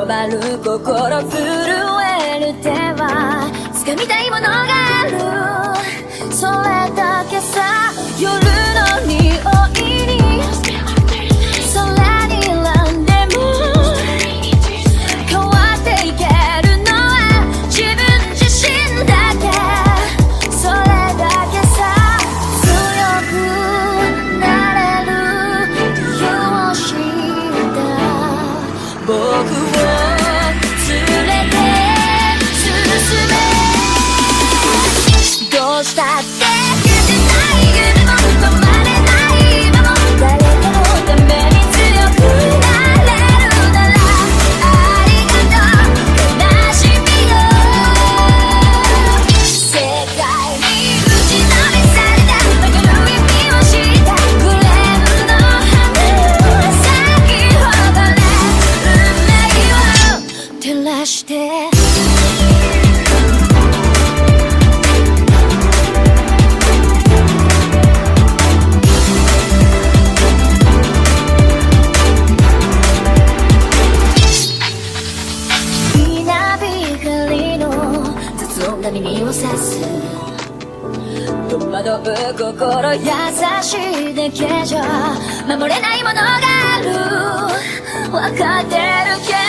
回る心震える手は掴みたいものがある、それだけさ。夜の匂いに空に選んでも変わっていけるのは自分自身だけ、それだけさ。強くなれる理由を知った僕を連れて進め、どうしたって夢も止まれない今も誰かのために強くなれるならありがとう悲しみよ。世界に打ちのめされた曲の意味を知ったグレープの花咲き誇れ運命を照らして。耳を刺す戸惑う心優しいだけじゃ守れないものがある、分かってるけど